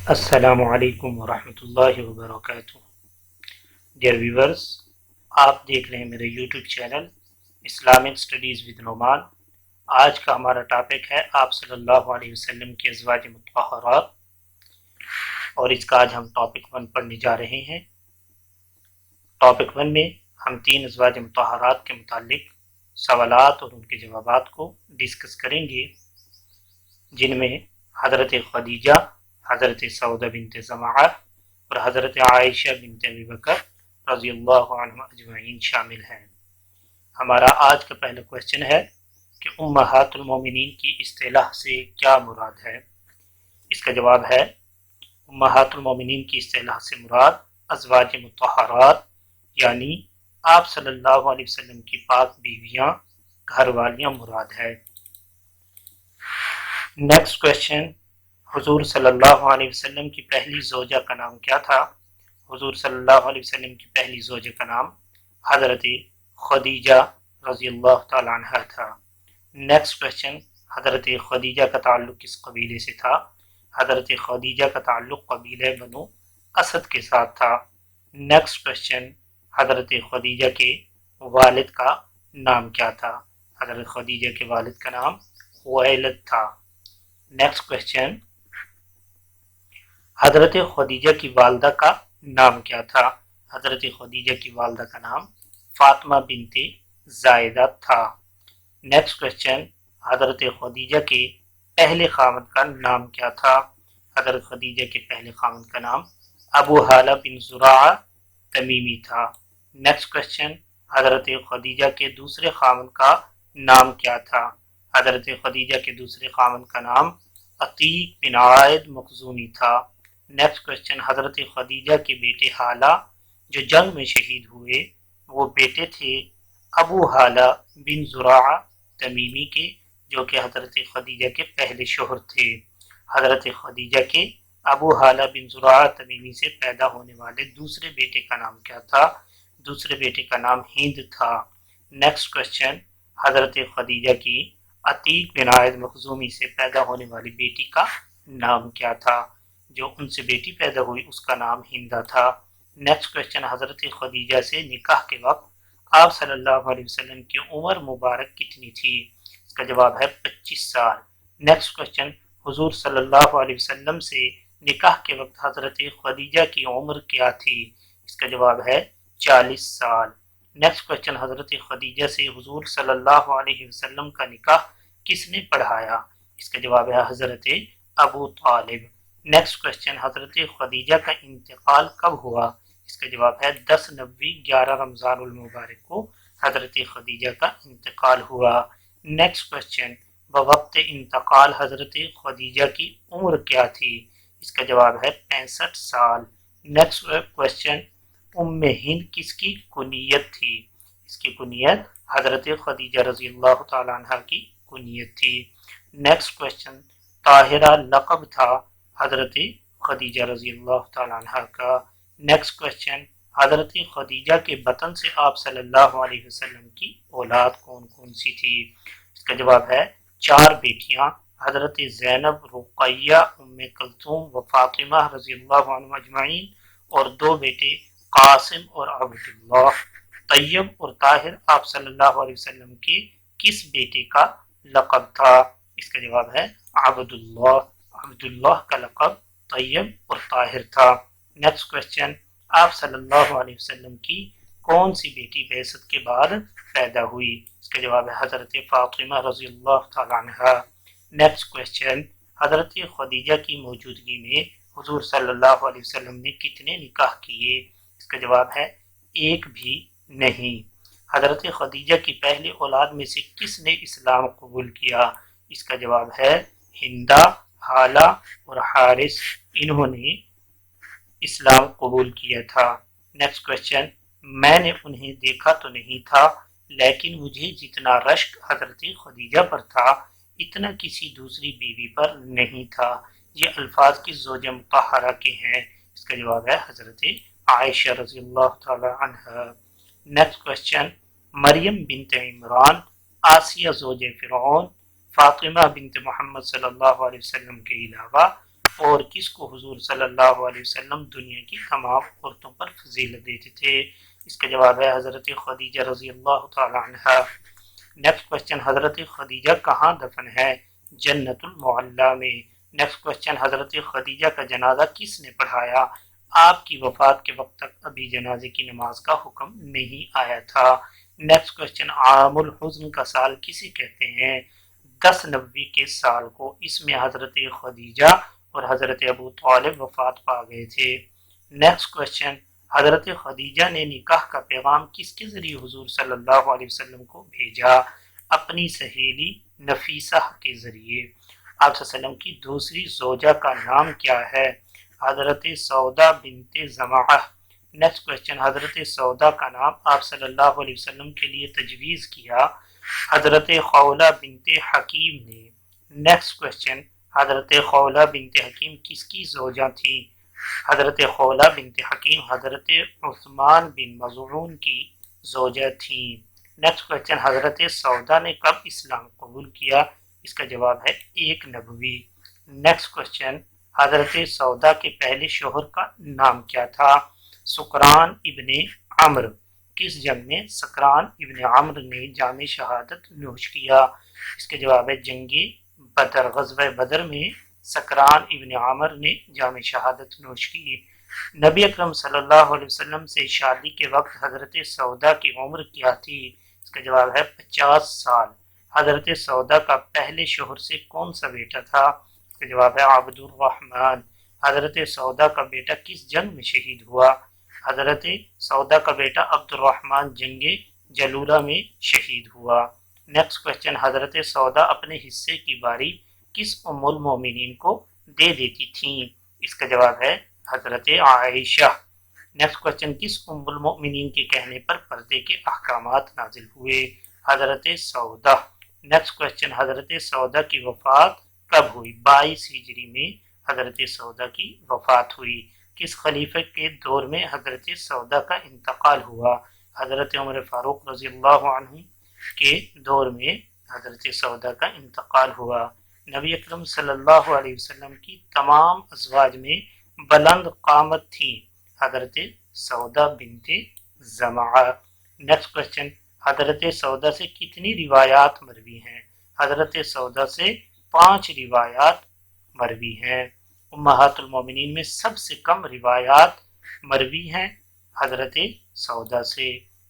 السلام علیکم ورحمۃ اللہ وبرکاتہ۔ ڈیئر ویورز، آپ دیکھ رہے ہیں میرے YouTube channel Islamic studies with Noman. آج کا ہمارا ٹاپک ہے آپ صلی اللہ علیہ وسلم کے ازواج مطہرات، اور اس کا آج ہم ٹاپک 1 پڑھنے جا رہے ہیں۔ ٹاپک 1 میں ہم 3 ازواج مطہرات کے متعلق سوالات اور ان کے جوابات کو ڈسکس کریں گے، جن میں حضرت خدیجہ، حضرت سعودہ بنت زمعہ اور حضرت عائشہ بنت ابی بکر رضی اللہ عنہ اجمعین شامل ہیں۔ ہمارا آج کا پہلا کویسچن ہے کہ امہات المومنین کی اصطلاح سے کیا مراد ہے؟ اس کا جواب ہے امہات المومنین کی اصطلاح سے مراد ازواج مطہرات یعنی آپ صلی اللہ علیہ وسلم کی پاک بیویاں، گھر والیاں مراد ہے۔ نیکسٹ کویسچن، حضور صلی اللہ علیہ وسلم کی پہلی زوجہ کا نام کیا تھا؟ حضور صلی اللہ علیہ وسلم کی پہلی زوجہ کا نام حضرت خدیجہ رضی اللہ تعالی عنہ تھا۔ نیکسٹ کویسچن، حضرت خدیجہ کا تعلق کس قبیلے سے تھا؟ حضرت خدیجہ کا تعلق قبیلہ بنو اسد کے ساتھ تھا۔ نیکسٹ کویسچن، حضرت خدیجہ کے والد کا نام کیا تھا؟ حضرت خدیجہ کے والد کا نام خویلد تھا۔ نیکسٹ کویسچن، حضرت خدیجہ کی والدہ کا نام کیا تھا؟ حضرت خدیجہ کی والدہ کا نام فاطمہ بنت زائدہ تھا۔ نیکسٹ کویسچن، حضرت خدیجہ کے پہلے خاوند کا نام کیا تھا؟ حضرت خدیجہ کے پہلے خاوند کا نام ابو حالہ بن زراعہ تمیمی تھا۔ نیکسٹ کویسچن، حضرت خدیجہ کے دوسرے خاوند کا نام کیا تھا؟ حضرت خدیجہ کے دوسرے خاوند کا نام عتیق بن عائد مخزومی تھا۔ نیکسٹ کویسچن، حضرت خدیجہ کے بیٹے حالہ جو جنگ میں شہید ہوئے، وہ بیٹے تھے ابو حالہ بن زراعہ تمیمی کے، جو کہ حضرت خدیجہ کے پہلے شوہر تھے۔ حضرت خدیجہ کے ابو حالہ بن زراعہ تمیمی سے پیدا ہونے والے دوسرے بیٹے کا نام کیا تھا؟ دوسرے بیٹے کا نام ہند تھا۔ نیکسٹ کویسچن، حضرت خدیجہ کی عتیق بن عائد مخزومی سے پیدا ہونے والی بیٹی کا نام کیا تھا؟ جو ان سے بیٹی پیدا ہوئی اس کا نام ہندہ تھا۔ نیکسٹ کویسچن، حضرت خدیجہ سے نکاح کے وقت آپ صلی اللہ علیہ وسلم کی عمر مبارک کتنی تھی؟ اس کا جواب ہے 25 سال۔ نیکسٹ کویسچن، حضور صلی اللہ علیہ وسلم سے نکاح کے وقت حضرت خدیجہ کی عمر کیا تھی؟ اس کا جواب ہے 40 سال۔ نیکسٹ کویسچن، حضرت خدیجہ سے حضور صلی اللہ علیہ وسلم کا نکاح کس نے پڑھایا؟ اس کا جواب ہے حضرت ابو طالب۔ نیکسٹ کویسچن، حضرت خدیجہ کا انتقال کب ہوا؟ اس کا جواب ہے 10 نوی 11 رمضان المبارک کو حضرت خدیجہ کا انتقال ہوا۔ نیکسٹ کویسچن، بوقت انتقال حضرت خدیجہ کی عمر کیا تھی؟ اس کا جواب ہے 65 سال۔ نیکسٹ کویسچن، ام ہند کس کی کنیت تھی؟ اس کی کنیت حضرت خدیجہ رضی اللہ تعالی عنہ کی کنیت تھی۔ نیکسٹ کویسچن، طاہرہ لقب تھا حضرت خدیجہ رضی اللہ تعالی عنہ کا۔ نیکسٹ کویسچن، حضرت خدیجہ کے بطن سے آپ صلی اللہ علیہ وسلم کی اولاد کون کون سی تھی؟ اس کا جواب ہے 4 بیٹیاں، حضرت زینب، رقیہ، ام کلثوم و فاطمہ رضی اللہ عنہ اجمعین، اور 2 بیٹے قاسم اور عبداللہ۔ طیب اور طاہر آپ صلی اللہ علیہ وسلم کے کس بیٹے کا لقب تھا؟ اس کا جواب ہے عبداللہ۔ عبداللہ کا لقب طیب اور طاہر تھا۔ نیکسٹ کویسچن، آپ صلی اللہ علیہ وسلم کی کون سی بیٹی بعثت کے بعد پیدا ہوئی؟ اس کا جواب ہے حضرت فاطمہ رضی اللہ تعالی عنہ۔ نیکسٹ کویسچن، حضرت خدیجہ کی موجودگی میں حضور صلی اللہ علیہ وسلم نے کتنے نکاح کیے؟ اس کا جواب ہے 1 بھی نہیں۔ حضرت خدیجہ کی پہلی اولاد میں سے کس نے اسلام قبول کیا؟ اس کا جواب ہے ہندہ، حالہ اور حارث، انہوں نے اسلام قبول کیا تھا۔ نیکسٹ کویسچن، میں نے انہیں دیکھا تو نہیں تھا، لیکن مجھے جتنا رشک حضرت خدیجہ پر تھا اتنا کسی دوسری بیوی پر نہیں تھا۔ یہ الفاظ کی زوجہ مطہرہ کے ہیں۔ اس کا جواب ہے حضرت عائشہ رضی اللہ تعالی عنہ۔ نیکسٹ کویسچن، مریم بنت عمران، آسیہ زوجہ فرعون، فاطمہ بنت محمد صلی اللہ علیہ وسلم کے علاوہ اور کس کو حضور صلی اللہ علیہ وسلم دنیا کی تمام عورتوں پر فضیلت دیتے تھے؟ اس کا جواب ہے حضرت خدیجہ رضی اللہ تعالی عنہ۔ نیکسٹ کوشچن، حضرت خدیجہ کہاں دفن ہے؟ جنت المعلی میں۔ نیکسٹ کوشچن، حضرت خدیجہ کا جنازہ کس نے پڑھایا؟ آپ کی وفات کے وقت تک ابھی جنازے کی نماز کا حکم نہیں آیا تھا۔ نیکسٹ کوشچن، عام الحزن کا سال کسے کہتے ہیں؟ 10 نبوی کے سال کو۔ اس میں حضرت خدیجہ اور حضرت ابو طالب وفات پا گئے تھے۔ نیکسٹ کوشچن، حضرت خدیجہ نے نکاح کا پیغام کس کے ذریعے حضور صلی اللہ علیہ وسلم کو بھیجا؟ اپنی سہیلی نفیسہ کے ذریعے۔ آپ صلی اللہ علیہ وسلم کی دوسری زوجہ کا نام کیا ہے؟ حضرت سودا بنت زمعہ۔ نیکسٹ کوشچن، حضرت سودا کا نام آپ صلی اللہ علیہ وسلم کے لیے تجویز کیا حضرت خولہ بنت حکیم نے۔ نیکسٹ کوشچن، حضرت خولہ بنت حکیم کس کی زوجہ تھیں؟ حضرت خولہ بنت حکیم حضرت عثمان بن مظعون کی زوجہ تھیں۔ نیکسٹ کوشچن، حضرت سودا نے کب اسلام قبول کیا؟ اس کا جواب ہے 1 نبوی۔ نیکسٹ کوشچن، حضرت سودا کے پہلے شوہر کا نام کیا تھا؟ سکران ابن عمرو۔ کس جنگ میں سکران ابن عمرو نے جام شہادت نوش کیا؟ اس کے جواب ہے جنگ بدر۔ غزوہ بدر میں سکران ابن عمرو نے جام شہادت نوش کی۔ نبی اکرم صلی اللہ علیہ وسلم سے شادی کے وقت حضرت سودا کی عمر کیا تھی؟ اس کا جواب ہے 50 سال۔ حضرت سودا کا پہلے شوہر سے کون سا بیٹا تھا؟ اس کا جواب ہے عبد الرحمن۔ حضرت سودا کا بیٹا کس جنگ میں شہید ہوا؟ حضرت سودا کا بیٹا عبد الرحمن جنگ جلولہ میں شہید ہوا۔ نیکسٹ کوشچن، حضرت سودا اپنے حصے کی باری کس ام المومنین کو دے دیتی تھیں؟ اس کا جواب ہے حضرت عائشہ۔ نیکسٹ کوشچن، کس ام المؤمنین کے کہنے پر پردے کے احکامات نازل ہوئے؟ حضرت سودا۔ نیکسٹ کوشچن، حضرت سودا کی وفات کب ہوئی؟ 22 ہجری میں حضرت سودا کی وفات ہوئی۔ کس خلیفہ کے دور میں حضرت سودا کا انتقال ہوا؟ حضرت عمر فاروق رضی اللہ عنہ کے دور میں حضرت سودا کا انتقال ہوا۔ نبی اکرم صلی اللہ علیہ وسلم کی تمام ازواج میں بلند قامت تھیں حضرت سودا بنت زمعہ۔ نیکسٹ کوشچن، حضرت سودا سے کتنی روایات مروی ہیں؟ حضرت سودا سے 5 روایات مروی ہیں۔ امہات المومنین میں سب سے کم روایات مروی ہیں حضرت سودا سے۔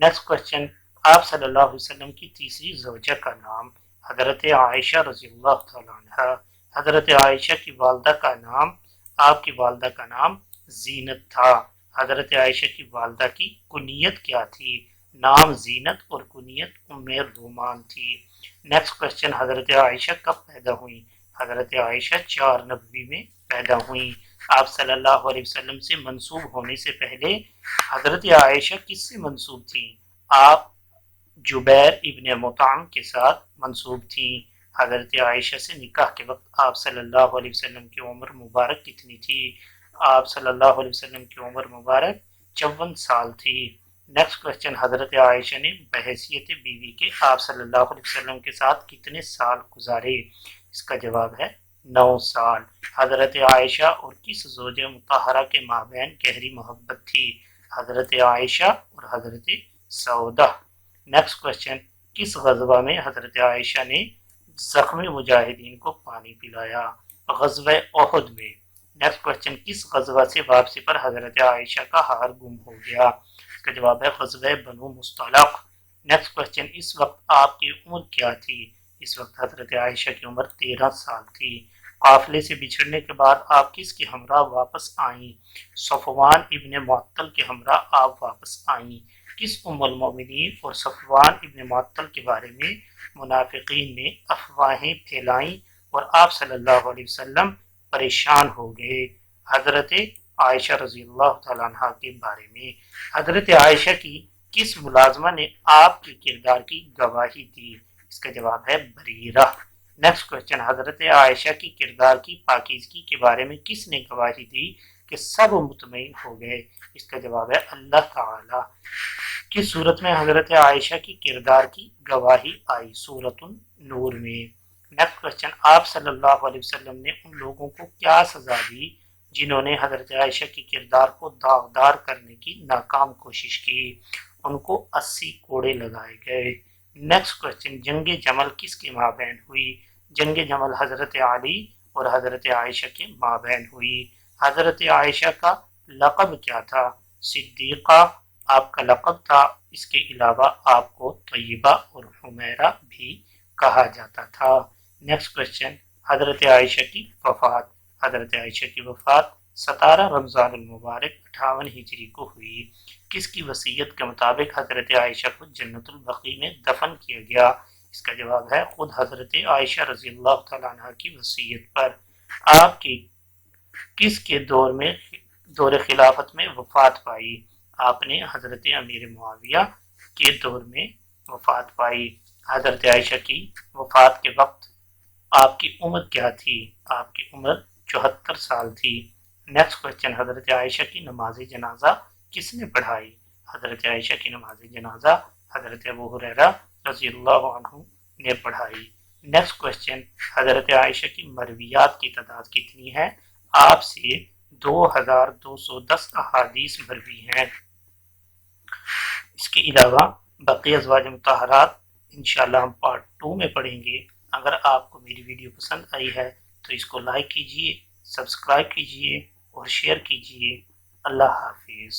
نیکسٹ کوشچن، آپ صلی اللہ علیہ وسلم کی تیسری زوجہ کا نام؟ حضرت عائشہ رضی اللہ تعالی عنہ۔ حضرت عائشہ کی والدہ کا نام، آپ کی والدہ کا نام زینت تھا۔ حضرت عائشہ کی والدہ کی کنیت کیا تھی؟ نام زینت اور کنیت ام رومان تھی۔ نیکسٹ کوشچن، حضرت عائشہ کب پیدا ہوئیں؟ حضرت عائشہ 4 نبوی میں پیدا ہوئیں۔ آپ صلی اللہ علیہ وسلم سے منسوب ہونے سے پہلے حضرت عائشہ کس سے منسوب تھیں؟ آپ جبیر ابن مطعم کے ساتھ منسوب تھیں۔ حضرت عائشہ سے نکاح کے وقت آپ صلی اللہ علیہ وسلم کی عمر مبارک کتنی تھی؟ آپ صلی اللہ علیہ وسلم کی عمر مبارک 54 سال تھی۔ نیکسٹ کوشچن، حضرت عائشہ نے بحیثیت بیوی کے آپ صلی اللہ علیہ وسلم کے ساتھ کتنے سال گزارے؟ اس کا جواب ہے 9 سال۔ حضرت عائشہ اور کس زوجہ مطہرہ کے مابین گہری محبت تھی؟ حضرت عائشہ اور حضرت سودا۔ نیکسٹ کوشچن، کس غزوہ میں حضرت عائشہ نے زخمی مجاہدین کو پانی پلایا؟ غزوہ احد میں۔ نیکسٹ کوشچن، کس غزوہ سے واپسی پر حضرت عائشہ کا ہار گم ہو گیا؟ اس کا جواب ہے غزوہ بنو مصطلق۔ نیکسٹ کوشچن، اس وقت آپ کی عمر کیا تھی؟ اس وقت حضرت عائشہ کی عمر 13 سال تھی۔ قافلے سے بچھڑنے کے بعد آپ کس کے ہمراہ واپس آئیں؟ صفوان ابن معطل کے ہمراہ آپ واپس آئیں۔ کس ام المومنین اور صفوان ابن معطل کے بارے میں منافقین نے افواہیں پھیلائیں اور آپ صلی اللہ علیہ وسلم پریشان ہو گئے؟ حضرت عائشہ رضی اللہ تعالیٰ عنہ کے بارے میں۔ حضرت عائشہ کی کس ملازمہ نے آپ کے کردار کی گواہی دی؟ اس کا جواب ہے بریرہ۔ نیکسٹ کوشچن، حضرت عائشہ کی کردار کی پاکیزگی کے بارے میں کس نے گواہی دی کہ سب مطمئن ہو گئے؟ اس کا جواب ہے اللہ تعالی۔ کس صورت میں حضرت عائشہ کی کردار کی گواہی آئی؟ سورۃ النور میں۔ نیکسٹ کوشچن، آپ صلی اللہ علیہ وسلم نے ان لوگوں کو کیا سزا دی جنہوں نے حضرت عائشہ کے کردار کو داغدار کرنے کی ناکام کوشش کی؟ ان کو 80 کوڑے لگائے گئے۔ نیکسٹ کوشچن، جنگ جمل کس کے مابین ہوئی؟ جنگ جمل حضرت علی اور حضرت عائشہ کے مابین ہوئی۔ حضرت عائشہ کا لقب کیا تھا؟ صدیقہ آپ کا لقب تھا، اس کے علاوہ آپ کو طیبہ اور حمیرہ بھی کہا جاتا تھا۔ نیکسٹ کوشچن، حضرت عائشہ کی وفات۔ حضرت عائشہ کی وفات 17 رمضان المبارک 58 ہجری کو ہوئی۔ کس کی وصیت کے مطابق حضرت عائشہ کو جنت البقیع میں دفن کیا گیا؟ اس کا جواب ہے خود حضرت عائشہ رضی اللہ تعالیٰ عنہ کی وصیت پر۔ آپ کی کس کے دور خلافت میں وفات پائی؟ آپ نے حضرت امیر معاویہ کے دور میں وفات پائی۔ حضرت عائشہ کی وفات کے وقت آپ کی عمر کیا تھی؟ آپ کی عمر 74 سال تھی۔ نیکسٹ کوشچن، حضرت عائشہ کی نماز جنازہ کس نے پڑھائی؟ حضرت عائشہ کی نماز جنازہ حضرت ابو ہریرہ رضی اللہ عنہ نے پڑھائی۔ نیکسٹ کوشچن، حضرت عائشہ کی مرویات کی تعداد کتنی ہے؟ آپ سے 2210 احادیث مروی ہیں۔ اس کے علاوہ بقیہ ازواج مطہرات انشاءاللہ ہم پارٹ 2 میں پڑھیں گے۔ اگر آپ کو میری ویڈیو پسند آئی ہے تو اس کو لائک کیجئے، سبسکرائب کیجئے اور شیئر کیجئے۔ اللہ حافظ۔